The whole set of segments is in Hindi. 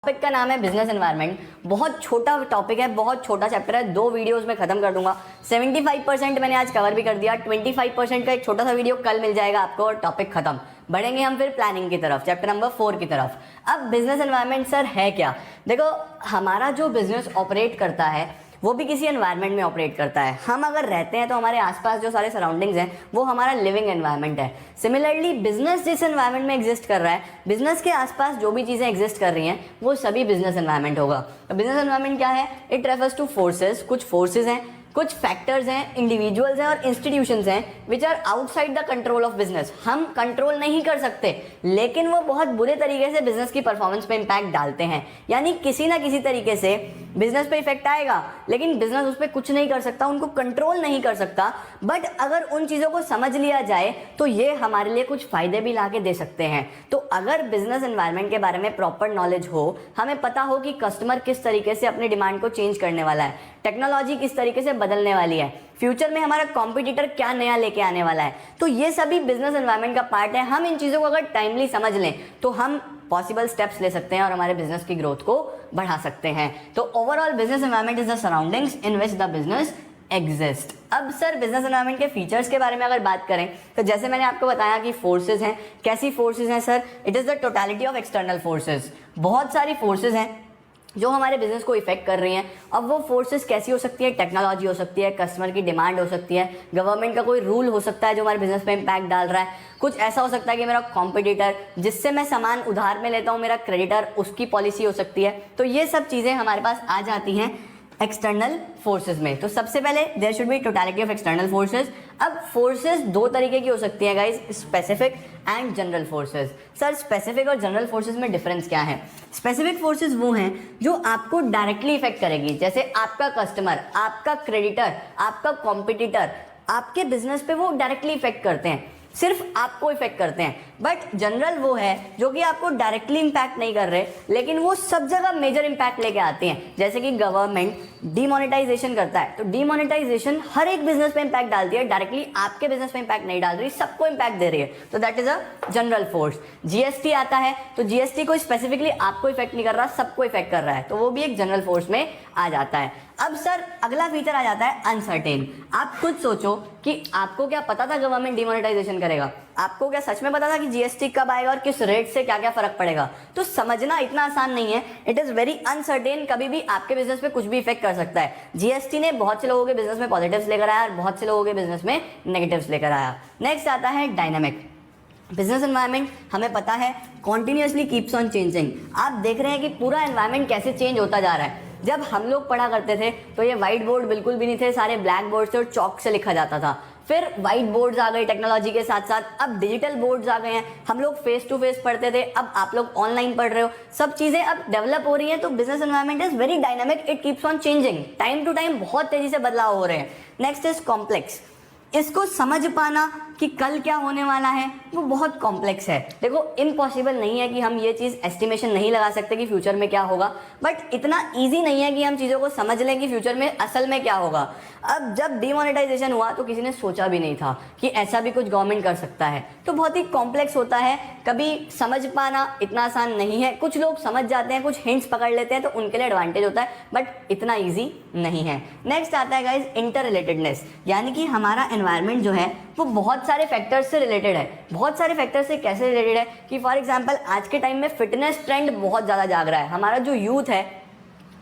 टॉपिक का नाम है बिजनेस एनवायरनमेंट। बहुत छोटा टॉपिक है, बहुत छोटा चैप्टर है, 2 वीडियोस में खत्म कर दूंगा। 75% मैंने आज कवर भी कर दिया, 25% का एक छोटा सा वीडियो कल मिल जाएगा आपको और टॉपिक खत्म। बढ़ेंगे हम फिर प्लानिंग की तरफ, चैप्टर नंबर 4 की तरफ। अब बिजनेस एनवायरनमेंट सर है क्या? देखो, हमारा जो बिजनेस ऑपरेट करता है वो भी किसी एनवायरनमेंट में ऑपरेट करता है। हम अगर रहते हैं तो हमारे आसपास जो सारे सराउंडिंग्स हैं वो हमारा लिविंग एनवायरनमेंट है। सिमिलरली बिजनेस जिस एनवायरनमेंट में एग्जिस्ट कर रहा है, बिजनेस के आसपास जो भी चीज़ें एग्जिस्ट कर रही हैं वो सभी बिजनेस एनवायरनमेंट होगा। तो बिजनेस एनवायरनमेंट क्या है? इट रेफर्स टू फोर्सेस, कुछ फोर्सेज हैं, कुछ फैक्टर्स हैं, इंडिविजुअल्स हैं और इंस्टीट्यूशंस हैं which are outside the control of business. हम कंट्रोल नहीं कर सकते लेकिन वो बहुत बुरे तरीके से बिजनेस की परफॉर्मेंस पे इंपैक्ट डालते हैं। यानी किसी ना किसी तरीके से बिजनेस पे इफेक्ट आएगा लेकिन बिजनेस उस पर कुछ नहीं कर सकता, उनको कंट्रोल नहीं कर सकता। बट अगर उन चीज़ों को समझ लिया जाए तो ये हमारे लिए कुछ फायदे भी ला के दे सकते हैं। तो अगर बिजनेस एनवायरनमेंट के बारे में प्रॉपर नॉलेज हो, हमें पता हो कि कस्टमर किस तरीके से अपनी डिमांड को चेंज करने वाला है, टेक्नोलॉजी किस तरीके से बदलने वाली है, फ्यूचर में हमारा कॉम्पिटिटर क्या नया लेके आने वाला है, तो ये सभी बिजनेस एनवायरनमेंट का पार्ट है। हम इन चीज़ों को अगर टाइमली समझ लें तो हम पॉसिबल स्टेप्स ले सकते हैं और हमारे बिजनेस की ग्रोथ को बढ़ा सकते हैं। तो overall business environment is the surroundings in which the business exist. अब सर बिजनेस एनवायरनमेंट के फीचर्स के बारे में अगर बात करें तो जैसे मैंने आपको बताया कि फोर्सेज हैं। कैसी फोर्सेज हैं sir? It is the totality of external forces. बहुत सारी फोर्सेज हैं जो हमारे बिजनेस को इफेक्ट कर रही हैं। अब वो फोर्सेस कैसी हो सकती है? टेक्नोलॉजी हो सकती है, कस्टमर की डिमांड हो सकती है, गवर्नमेंट का कोई रूल हो सकता है जो हमारे बिजनेस पे इम्पैक्ट डाल रहा है। कुछ ऐसा हो सकता है कि मेरा कॉम्पिटिटर जिससे मैं सामान उधार में लेता हूँ, मेरा क्रेडिटर, उसकी पॉलिसी हो सकती है। तो ये सब चीज़ें हमारे पास आ जाती हैं एक्सटर्नल फोर्सेज में। तो सबसे पहले there should be totality of external forces. अब फोर्सेज 2 तरीके की हो सकती है guys, specific and general forces. Sir specific और जनरल फोर्सेज में डिफरेंस क्या है? स्पेसिफिक फोर्सेज वो हैं जो आपको डायरेक्टली इफेक्ट करेगी, जैसे आपका कस्टमर, आपका क्रेडिटर, आपका कॉम्पिटिटर, आपके बिजनेस पे वो डायरेक्टली इफेक्ट करते हैं, सिर्फ आपको इफेक्ट करते हैं। बट जनरल वो है जो कि आपको डायरेक्टली इंपैक्ट नहीं कर रहे लेकिन वो सब जगह मेजर इंपैक्ट लेके आते हैं। जैसे कि गवर्नमेंट डीमोनेटाइजेशन करता है तो डीमोनेटाइजेशन हर एक बिजनेस पे इंपैक्ट डालती है, डायरेक्टली आपके बिजनेस पे इंपैक्ट नहीं डाल रही, सबको इंपैक्ट दे रही है। तो that is a general force. GST आता है तो जीएसटी को स्पेसिफिकली आपको इफेक्ट नहीं कर रहा, सबको इफेक्ट कर रहा है, तो वो भी एक जनरल फोर्स में आ जाता है। अब सर अगला फीचर आ जाता है अनसर्टेन। आप खुद सोचो कि आपको क्या पता था गवर्नमेंट डीमोनेटाइजेशन करेगा? आपको क्या सच में पता था कि जीएसटी कब आएगा और किस रेट से क्या क्या फर्क पड़ेगा? तो समझना इतना आसान नहीं है। इट इज वेरी अनसर्टेन, कभी भी आपके बिजनेस पे कुछ भी इफेक्ट कर सकता है। जीएसटी ने बहुत से लोगों के बिजनेस में पॉजिटिव्स लेकर आया और बहुत से लोगों के बिजनेस में नेगेटिव्स लेकर आया। नेक्स्ट आता है डायनामिक। बिजनेस एनवायरनमेंट हमें पता है कॉन्टिन्यूसली कीप्स ऑन चेंजिंग। आप देख रहे हैं कि पूरा एनवायरनमेंट कैसे चेंज होता जा रहा है। जब हम लोग पढ़ा करते थे तो ये व्हाइट बोर्ड बिल्कुल भी नहीं थे, सारे ब्लैक बोर्ड से और चौक से लिखा जाता था। फिर व्हाइट बोर्ड्स आ गए टेक्नोलॉजी के साथ साथ, अब डिजिटल बोर्ड्स आ गए हैं। हम लोग फेस टू फेस पढ़ते थे, अब आप लोग ऑनलाइन पढ़ रहे हो। सब चीज़ें अब डेवलप हो रही हैं। तो business environment is very dynamic, it keeps on changing, time to time बहुत तेजी से बदलाव हो रहे हैं। Next is complex. इसको समझ पाना कि कल क्या होने वाला है वो बहुत कॉम्प्लेक्स है। देखो इम्पॉसिबल नहीं है कि हम ये चीज़ एस्टिमेशन नहीं लगा सकते कि फ्यूचर में क्या होगा, बट इतना इजी नहीं है कि हम चीज़ों को समझ लें कि फ्यूचर में असल में क्या होगा। अब जब डीमोनेटाइजेशन हुआ तो किसी ने सोचा भी नहीं था कि ऐसा भी कुछ गवर्नमेंट कर सकता है। तो बहुत ही कॉम्प्लेक्स होता है, कभी समझ पाना इतना आसान नहीं है। कुछ लोग समझ जाते हैं, कुछ हिंट्स पकड़ लेते हैं तो उनके लिए एडवांटेज होता है, बट इतना ईजी नहीं है। नेक्स्ट आता है गाइज इंटर रिलेटेडनेस, यानी कि हमारा एनवायरनमेंट जो है वो बहुत सारे फैक्टर्स से रिलेटेड है। बहुत सारे फैक्टर्स से कैसे रिलेटेड है कि फॉर एग्जांपल आज के टाइम में फिटनेस ट्रेंड बहुत ज़्यादा जाग रहा है। हमारा जो यूथ है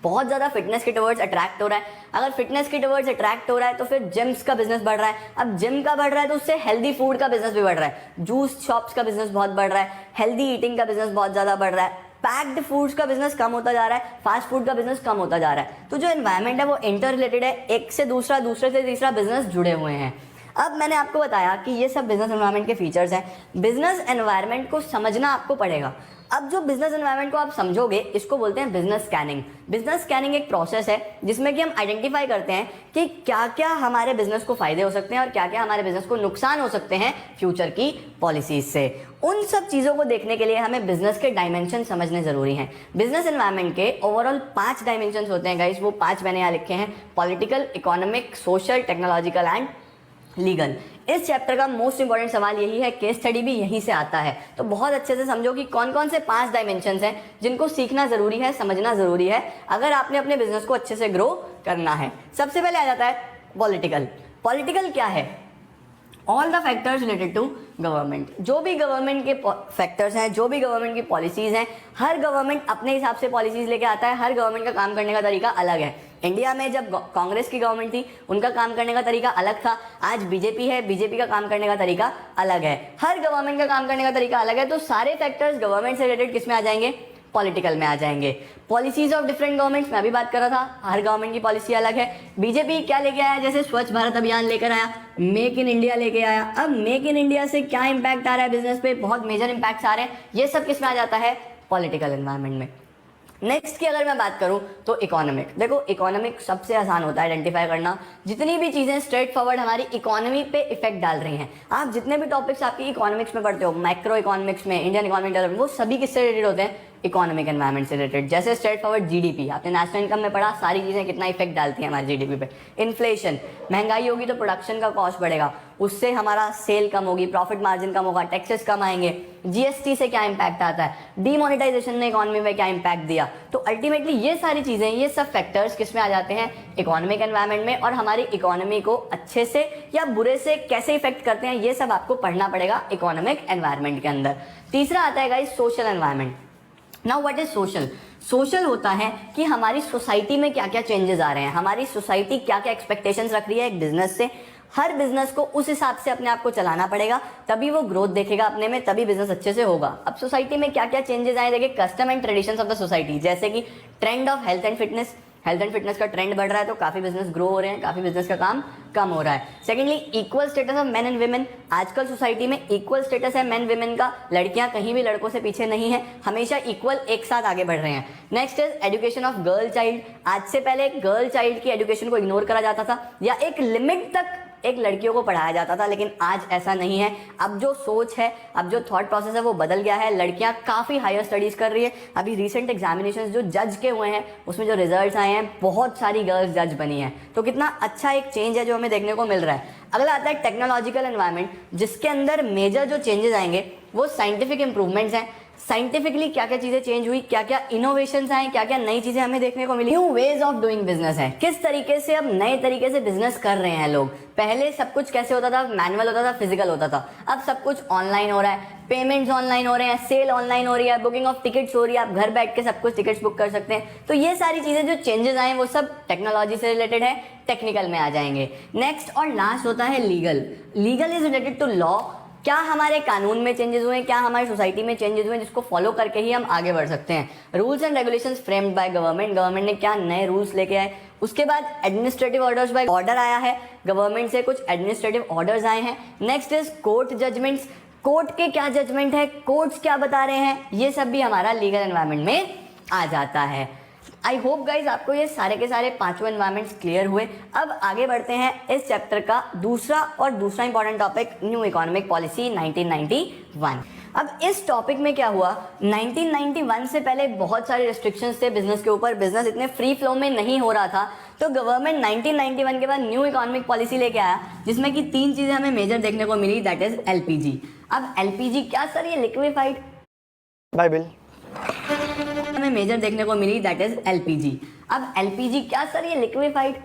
बहुत ज़्यादा फिटनेस के टुवर्ड्स अट्रैक्ट हो रहा है। अगर फिटनेस के टुवर्ड्स अट्रैक्ट हो रहा है तो फिर जिम्स का बिजनेस बढ़ रहा है। अब जिम का बढ़ रहा है तो उससे हेल्दी फूड का बिजनेस भी बढ़ रहा है, जूस शॉप्स का बिजनेस बहुत बढ़ रहा है, हेल्दी ईटिंग का बिजनेस बहुत ज़्यादा बढ़ रहा है, पैक्ड फूड्स का बिजनेस कम होता जा रहा है, फास्ट फूड का बिजनेस कम होता जा रहा है। तो जो एनवायरनमेंट है वो इंटर रिलेटेड है, एक से दूसरा, दूसरे से तीसरा बिजनेस जुड़े हुए हैं। अब मैंने आपको बताया कि ये सब बिजनेस एनवायरनमेंट के फीचर्स हैं। बिजनेस एनवायरनमेंट को समझना आपको पड़ेगा। अब जो बिजनेस एनवायरनमेंट को आप समझोगे इसको बोलते हैं बिजनेस स्कैनिंग। बिजनेस स्कैनिंग एक प्रोसेस है जिसमें कि हम आइडेंटिफाई करते हैं कि क्या क्या हमारे बिजनेस को फायदे हो सकते हैं और क्या क्या हमारे बिजनेस को नुकसान हो सकते हैं फ्यूचर की पॉलिसीज से। उन सब चीज़ों को देखने के लिए हमें बिजनेस के डायमेंशन समझने जरूरी हैं। बिजनेस एनवायरनमेंट के ओवरऑल 5 डायमेंशन होते हैं गाइस, वो 5 मैंने यहाँ लिखे हैं। Political, economic, social, technological and legal. इस चैप्टर का मोस्ट इंपॉर्टेंट सवाल यही है, केस स्टडी भी यहीं से आता है। तो बहुत अच्छे से समझो कि कौन कौन से 5 डायमेंशंस हैं जिनको सीखना जरूरी है, समझना जरूरी है अगर आपने अपने बिजनेस को अच्छे से ग्रो करना है। सबसे पहले आ जाता है पॉलिटिकल। पॉलिटिकल क्या है? All the factors related to government. जो भी गवर्नमेंट के फैक्टर्स हैं, जो भी गवर्नमेंट की पॉलिसीज हैं, हर गवर्नमेंट अपने हिसाब से पॉलिसीज लेके आता है। हर गवर्नमेंट का काम करने का तरीका अलग है। इंडिया में जब कांग्रेस की गवर्नमेंट थी, उनका काम करने का तरीका अलग था। आज बीजेपी है, बीजेपी का काम करने का तरीका अलग है। हर गवर्नमेंट का काम करने का तरीका अलग है। तो सारे फैक्टर्स गवर्नमेंट से रिलेटेड किस में आ जाएंगे? पॉलिटिकल में आ जाएंगे। पॉलिसीज ऑफ डिफरेंट गवर्नमेंट्स, मैं अभी बात कर रहा था, हर गवर्नमेंट की पॉलिसी अलग है। बीजेपी क्या लेके आया? जैसे स्वच्छ भारत अभियान लेकर आया, मेक इन इंडिया लेके आया। अब मेक इन इंडिया से क्या इंपैक्ट आ रहा है बिजनेस पे? बहुत मेजर इंपैक्ट्स आ रहे हैं। ये सब किस में आ जाता है? पॉलिटिकल एनवायरनमेंट में। नेक्स्ट की अगर मैं बात करूं तो इकोनॉमिक। देखो इकोनॉमिक सबसे आसान होता है आइडेंटिफाई करना। जितनी भी चीज़ें स्ट्रेट फॉरवर्ड हमारी इकोनॉमी पे इफेक्ट डाल रही हैं, आप जितने भी टॉपिक्स आपकी इकोनॉमिक्स में पढ़ते हो, माइक्रो इकोनॉमिक्स में, इंडियन इकोनॉमिक डेवलपमेंट, वो सभी किससे रिलेटेड होते हैं? इकोनॉमिक एनवायरनमेंट से रिलेटेड। जैसे स्ट्रेट फॉरवर्ड जीडीपी, आपने नेशनल इनकम में पढ़ा, सारी चीज़ें कितना इफेक्ट डालती हैं हमारी जीडीपी पे। इन्फ्लेशन, महंगाई होगी तो प्रोडक्शन का कॉस्ट बढ़ेगा, उससे हमारा सेल कम होगी, प्रॉफिट मार्जिन कम होगा, टैक्सेस कम आएंगे। जीएसटी से क्या इंपैक्ट आता है? डीमोनेटाइजेशन ने इकोनॉमी में क्या इंपैक्ट दिया? तो अल्टीमेटली ये सारी चीज़ें, ये सब फैक्टर्स किस में आ जाते हैं? इकोनॉमिक एनवायरनमेंट में। और हमारी इकोनॉमी को अच्छे से या बुरे से कैसे इफेक्ट करते हैं, ये सब आपको पढ़ना पड़ेगा इकोनॉमिक एनवायरनमेंट के अंदर। तीसरा आता है guys social environment. Now what is social? Social होता है कि हमारी सोसाइटी में क्या क्या चेंजेस आ रहे हैं, हमारी सोसाइटी क्या क्या एक्सपेक्टेशंस रख रही है एक बिजनेस से। हर बिजनेस को उस हिसाब से अपने आप को चलाना पड़ेगा, तभी वो ग्रोथ देखेगा अपने में, तभी बिजनेस अच्छे से होगा। अब सोसाइटी में क्या क्या चेंजेस आए, देखिए custom and traditions of the society, जैसे कि trend of health and fitness. Health and fitness का ट्रेंड बढ़ रहा है तो काफ़ी बिजनेस ग्रो हो रहे हैं, काफ़ी बिजनेस का काम कम हो रहा है। Secondly equal status of main and women. आजकल सोसाइटी में इक्वल स्टेटस है मेन वुमेन का, लड़कियां कहीं भी लड़कों से पीछे नहीं है, हमेशा इक्वल एक साथ आगे बढ़ रहे हैं। Next is education of girl child. आज से पहले गर्ल चाइल्ड की एजुकेशन को इग्नोर करा जाता था या एक लिमिट तक एक लड़कियों को पढ़ाया जाता था, लेकिन आज ऐसा नहीं है। अब जो सोच है, अब जो थॉट प्रोसेस है वो बदल गया है। लड़कियां काफ़ी हायर स्टडीज़ कर रही है। अभी रिसेंट एग्जामिनेशंस जो जज के हुए हैं उसमें जो रिजल्ट्स आए हैं, बहुत सारी गर्ल्स जज बनी हैं। तो कितना अच्छा एक चेंज है जो हमें देखने को मिल रहा है। अगला आता है टेक्नोलॉजिकल एनवायरनमेंट, जिसके अंदर मेजर जो चेंजेस आएंगे वो साइंटिफिक इंप्रूवमेंट्स हैं। साइंटिफिकली क्या क्या चीजें चेंज हुई, क्या क्या इनोवेशंस आए, क्या क्या नई चीजें हमें देखने को मिली। New ways of doing business है, किस तरीके से अब नए तरीके से बिजनेस कर रहे हैं लोग। पहले सब कुछ कैसे होता था? मैनुअल होता था, फिजिकल होता था। अब सब कुछ ऑनलाइन हो रहा है, पेमेंट्स ऑनलाइन हो रहे हैं, सेल ऑनलाइन हो रही है, बुकिंग ऑफ टिकट्स हो रही है, आप घर बैठ के सब कुछ टिकट्स बुक कर सकते हैं। तो ये सारी चीजें जो चेंजेस आए वो सब टेक्नोलॉजी से रिलेटेड है, टेक्निकल में आ जाएंगे। नेक्स्ट और लास्ट होता है legal. Legal is related to law. क्या हमारे कानून में चेंजेस हुए, क्या हमारी सोसाइटी में चेंजेस हुए जिसको फॉलो करके ही हम आगे बढ़ सकते हैं। Rules and regulations framed by government, government ने क्या नए रूल्स लेके आए। उसके बाद एडमिनिस्ट्रेटिव ऑर्डर्स बाय, ऑर्डर आया है गवर्नमेंट से, कुछ एडमिनिस्ट्रेटिव ऑर्डर्स आए हैं। Next is court judgments, court के क्या जजमेंट है, कोर्ट्स क्या बता रहे हैं, ये सब भी हमारा लीगल एनवायरनमेंट में आ जाता है। आई होप गाइज आपको ये सारे के सारे पांचों एनवायरमेंट्स क्लियर हुए। अब आगे बढ़ते हैं इस चैप्टर का दूसरा important topic, new economic policy 1991। अब इस टॉपिक में क्या हुआ, 1991 से पहले बहुत सारे रिस्ट्रिक्शंस थे बिजनेस के ऊपर, बिजनेस इतने फ्री फ्लो में नहीं हो रहा था। तो गवर्नमेंट 1991 के बाद न्यू इकोनॉमिक पॉलिसी लेके आया, जिसमें कि 3 चीजें हमें मेजर देखने को मिली, दैट इज एलपीजी। अब एलपीजी क्या सर, ये लिक्विफाइड बाइबल हमें मेजर देखने को मिली, दैट इज एलपीजी। अब एलपीजी क्या सर, ये लिक्विफाइड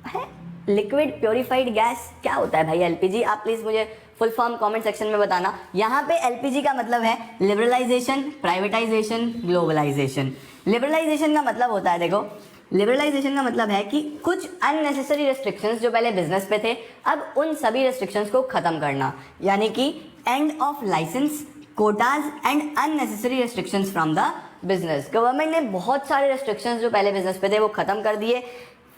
है, लिक्विड प्योरीफाइड गैस। क्या होता है भाई एलपीजी? आप प्लीज मुझे फुल फॉर्म कमेंट सेक्शन में बताना। यहाँ पे एलपीजी का मतलब है लिबरलाइजेशन, प्राइवेटाइजेशन, ग्लोबलाइजेशन। लिबरलाइजेशन का मतलब होता है, देखो लिबरलाइजेशन का मतलब है कि कुछ अननेसेसरी रेस्ट्रिक्शंस जो पहले बिजनेस पे थे, अब उन सभी रेस्ट्रिक्शंस को खत्म करना, यानी कि end of licence, quotas and unnecessary restrictions from the business. Government ने बहुत सारे रेस्ट्रिक्शंस जो पहले बिजनेस पे थे वो खत्म कर दिए।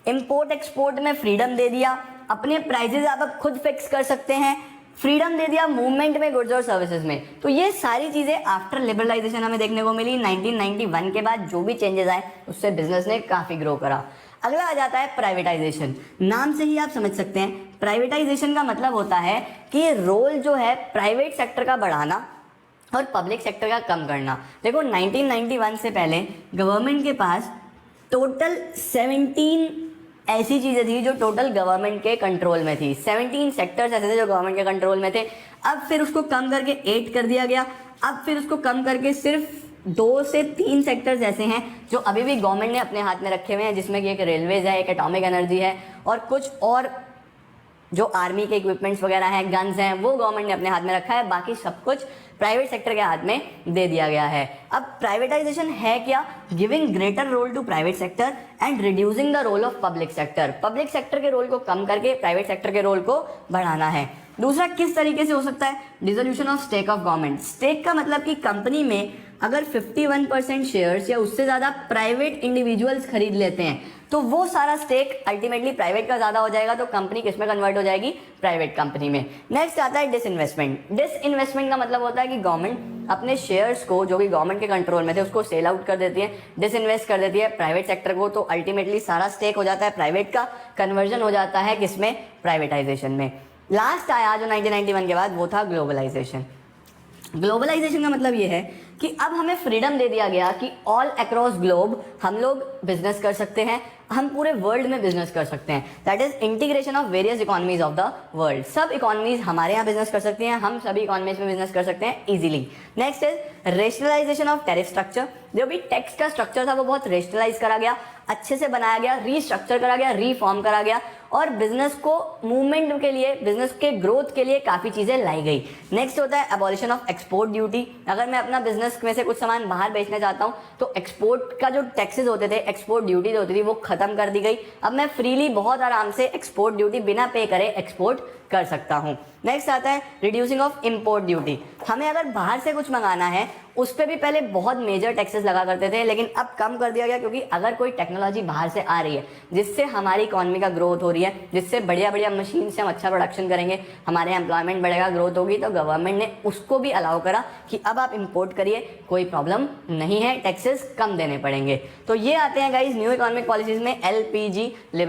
इंपोर्ट एक्सपोर्ट में फ्रीडम दे दिया, अपने प्राइजेस आप अब खुद फिक्स कर सकते हैं, फ्रीडम दे दिया मूवमेंट में, गुड्स और सर्विसेज में। तो ये सारी चीजें आफ्टर लिबरलाइजेशन हमें देखने को मिली। 1991 के बाद जो भी चेंजेस आए उससे बिजनेस ने काफी ग्रो करा। अगला आ जाता है प्राइवेटाइजेशन। नाम से ही आप समझ सकते हैं, प्राइवेटाइजेशन का मतलब होता है कि रोल जो है प्राइवेट सेक्टर का बढ़ाना और पब्लिक सेक्टर का कम करना। देखो 1991 से पहले गवर्नमेंट के पास टोटल 17 ऐसी चीज़ें थी जो टोटल गवर्नमेंट के कंट्रोल में थी। 17 सेक्टर्स ऐसे थे जो गवर्नमेंट के कंट्रोल में थे। अब फिर उसको कम करके 8 कर दिया गया। अब फिर उसको कम करके सिर्फ 2 से 3 सेक्टर्स ऐसे हैं जो अभी भी गवर्नमेंट ने अपने हाथ में रखे हुए हैं, जिसमें कि एक रेलवेज है, एक एटॉमिक एनर्जी है और कुछ और जो आर्मी के इक्विपमेंट्स वगैरह हैं, गन्स हैं, वो गवर्नमेंट ने अपने हाथ में रखा है। बाकी सब कुछ प्राइवेट सेक्टर के हाथ में दे दिया गया है। अब प्राइवेटाइजेशन है क्या? Giving greater role to private sector and reducing the role of public sector. Public sector के रोल को कम करके प्राइवेट सेक्टर के रोल को बढ़ाना है। दूसरा किस तरीके से हो सकता है? Dissolution of stake of government. Stake का मतलब कि कंपनी में अगर 51% शेयर्स या उससे ज़्यादा प्राइवेट इंडिविजुअल्स खरीद लेते हैं तो वो सारा स्टेक अल्टीमेटली प्राइवेट का ज़्यादा हो जाएगा, तो कंपनी किस में कन्वर्ट हो जाएगी? प्राइवेट कंपनी में। नेक्स्ट आता है डिसइन्वेस्टमेंट। डिसइन्वेस्टमेंट का मतलब होता है कि गवर्नमेंट अपने शेयर्स को जो कि गवर्नमेंट के कंट्रोल में थे उसको सेल आउट कर देती है, डिसइन्वेस्ट कर देती है प्राइवेट सेक्टर को, तो अल्टीमेटली सारा स्टेक हो जाता है प्राइवेट का, कन्वर्जन हो जाता है किसमें? प्राइवेटाइजेशन में। लास्ट आया जो 1991 के बाद, वो था ग्लोबलाइजेशन। ग्लोबलाइजेशन का मतलब ये है कि अब हमें फ्रीडम दे दिया गया कि ऑल अक्रॉस ग्लोब हम लोग बिजनेस कर सकते हैं, हम पूरे वर्ल्ड में बिजनेस कर सकते हैं। That is integration of various economies of the world. सब इकोनॉमीज हमारे यहाँ बिजनेस कर सकती हैं, हम सभी इकोनॉमीज में बिजनेस कर सकते हैं easily. Next is rationalisation of tariff structure. जो भी टैक्स का स्ट्रक्चर था वो बहुत रेशनलाइज करा गया, अच्छे से बनाया गया, रीस्ट्रक्चर करा गया, रीफॉर्म करा गया और बिजनेस को मूवमेंट के लिए, बिजनेस के ग्रोथ के लिए काफ़ी चीज़ें लाई गई। नेक्स्ट होता है एबॉलिशन ऑफ एक्सपोर्ट ड्यूटी। अगर मैं अपना बिजनेस में से कुछ सामान बाहर बेचना चाहता हूँ तो एक्सपोर्ट का जो टैक्सेस होते थे, एक्सपोर्ट ड्यूटी होती थी, वो खत्म कर दी गई। अब मैं फ्रीली बहुत आराम से एक्सपोर्ट ड्यूटी बिना पे करे एक्सपोर्ट कर सकता हूँ। नेक्स्ट आता है रिड्यूसिंग ऑफ इम्पोर्ट ड्यूटी। हमें अगर बाहर से कुछ मंगाना है उस पर भी पहले बहुत मेजर टैक्सेस लगा करते थे, लेकिन अब कम कर दिया गया, क्योंकि अगर कोई टेक्नोलॉजी बाहर से आ रही है जिससे हमारी इकोनॉमी का ग्रोथ हो रही है, जिससे बढ़िया बढ़िया मशीन से हम अच्छा प्रोडक्शन करेंगे, हमारे एम्प्लॉयमेंट बढ़ेगा, ग्रोथ होगी, तो गवर्नमेंट ने उसको भी अलाउ करा कि अब आप इंपोर्ट करिए, कोई प्रॉब्लम नहीं है, टैक्सेस कम देने पड़ेंगे। तो ये आते हैं गाइज न्यू इकोनॉमिक पॉलिसीज में LPG लिबरल